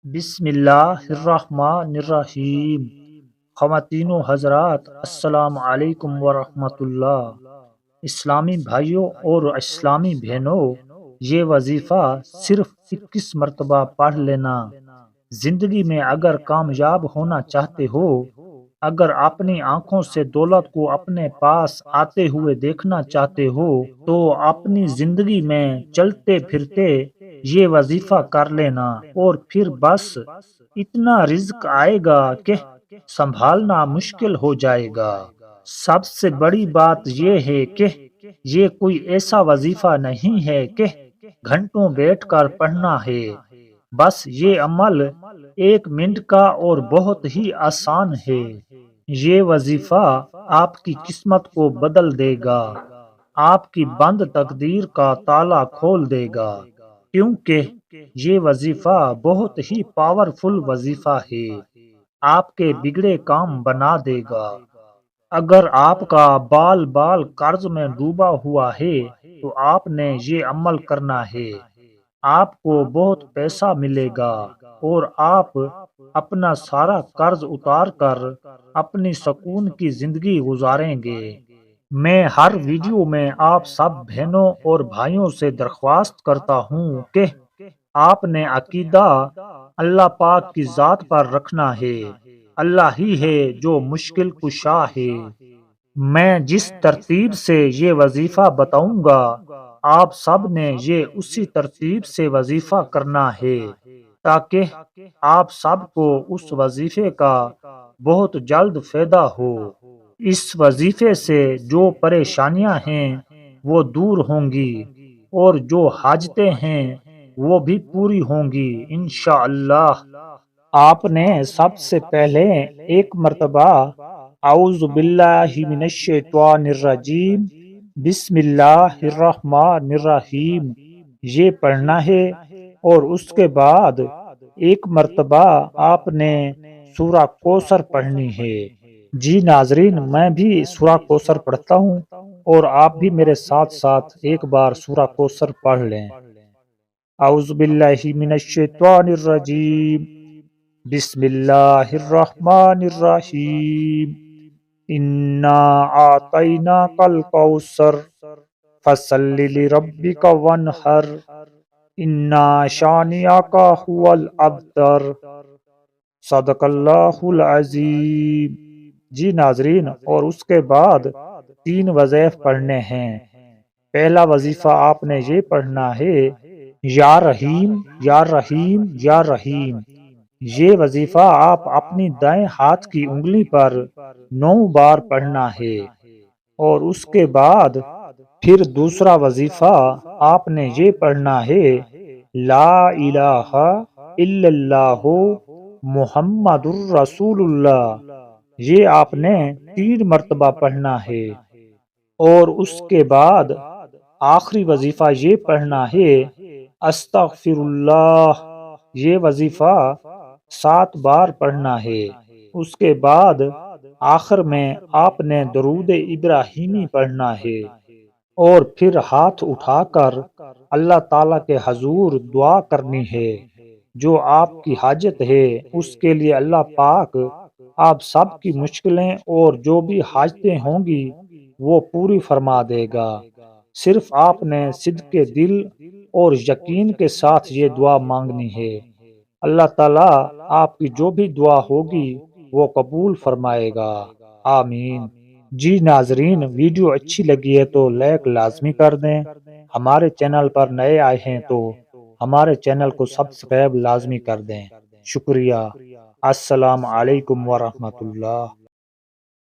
بسم اللہ الرحمن الرحیم۔ خواتین و حضرات، السلام علیکم ورحمۃ اللہ۔ اسلامی بھائیوں اور اسلامی بہنوں، یہ وظیفہ صرف 21 مرتبہ پڑھ لینا۔ زندگی میں اگر کامیاب ہونا چاہتے ہو، اگر اپنی آنکھوں سے دولت کو اپنے پاس آتے ہوئے دیکھنا چاہتے ہو، تو اپنی زندگی میں چلتے پھرتے یہ وظیفہ کر لینا، اور پھر بس اتنا رزق آئے گا کہ سنبھالنا مشکل ہو جائے گا۔ سب سے بڑی بات یہ ہے کہ یہ کوئی ایسا وظیفہ نہیں ہے کہ گھنٹوں بیٹھ کر پڑھنا ہے۔ بس یہ عمل 1 منٹ کا اور بہت ہی آسان ہے۔ یہ وظیفہ آپ کی قسمت کو بدل دے گا، آپ کی بند تقدیر کا تالا کھول دے گا، کیونکہ یہ وظیفہ بہت ہی پاورفل وظیفہ ہے۔ آپ کے بگڑے کام بنا دے گا۔ اگر آپ کا بال بال قرض میں ڈوبا ہوا ہے تو آپ نے یہ عمل کرنا ہے۔ آپ کو بہت پیسہ ملے گا اور آپ اپنا سارا قرض اتار کر اپنی سکون کی زندگی گزاریں گے۔ میں ہر ویڈیو میں آپ سب بہنوں اور بھائیوں سے درخواست کرتا ہوں کہ آپ نے عقیدہ اللہ پاک کی ذات پر رکھنا ہے۔ اللہ ہی ہے جو مشکل کشا ہے۔ میں جس ترتیب سے یہ وظیفہ بتاؤں گا، آپ سب نے یہ اسی ترتیب سے وظیفہ کرنا ہے، تاکہ آپ سب کو اس وظیفے کا بہت جلد فائدہ ہو۔ اس وظیفے سے جو پریشانیاں ہیں وہ دور ہوں گی، اور جو حاجتیں ہیں وہ بھی پوری ہوں گی انشاءاللہ۔ آپ نے سب سے پہلے 1 مرتبہ اعوذ باللہ من الشیطان الرجیم بسم اللہ الرحمن الرحیم یہ پڑھنا ہے، اور اس کے بعد 1 مرتبہ آپ نے سورہ کوثر پڑھنی ہے۔ جی ناظرین، میں بھی سورہ کوثر پڑھتا ہوں، اور آپ بھی میرے ساتھ ساتھ ایک بار سورہ کوثر پڑھ لیں۔ اعوذ باللہ من الشیطان الرجیم بسم اللہ الرحمن الرحیم انا اعطیناک الکوثر فصل لربک وانحر انا شانئک هو الابتر۔ صدق اللہ العظیم۔ جی ناظرین، اور اس کے بعد 3 وظائف پڑھنے ہیں۔ پہلا وظیفہ آپ نے یہ پڑھنا ہے، یا رحیم یا رحیم یا رحیم۔ یہ وظیفہ آپ اپنی دائیں ہاتھ کی انگلی پر 9 بار پڑھنا ہے، اور اس کے بعد پھر دوسرا وظیفہ آپ نے یہ پڑھنا ہے، لا الہ الا اللہ محمد الرسول اللہ۔ یہ آپ نے 3 مرتبہ پڑھنا ہے، اور اس کے بعد آخری وظیفہ یہ پڑھنا ہے، استغفر اللہ۔ یہ وظیفہ 7 بار پڑھنا ہے۔ اس کے بعد آخر میں آپ نے درود ابراہیمی پڑھنا ہے، اور پھر ہاتھ اٹھا کر اللہ تعالیٰ کے حضور دعا کرنی ہے۔ جو آپ کی حاجت ہے اس کے لیے اللہ پاک آپ سب کی مشکلیں اور جو بھی حاجتیں ہوں گی وہ پوری فرما دے گا۔ صرف آپ نے صدق دل اور یقین کے ساتھ یہ دعا مانگنی ہے۔ اللہ تعالیٰ آپ کی جو بھی دعا ہوگی وہ قبول فرمائے گا، آمین۔ جی ناظرین، ویڈیو اچھی لگی ہے تو لائک لازمی کر دیں۔ ہمارے چینل پر نئے آئے ہیں تو ہمارے چینل کو سبسکرائب لازمی کر دیں۔ شکریہ۔ السلام علیکم ورحمۃ اللہ۔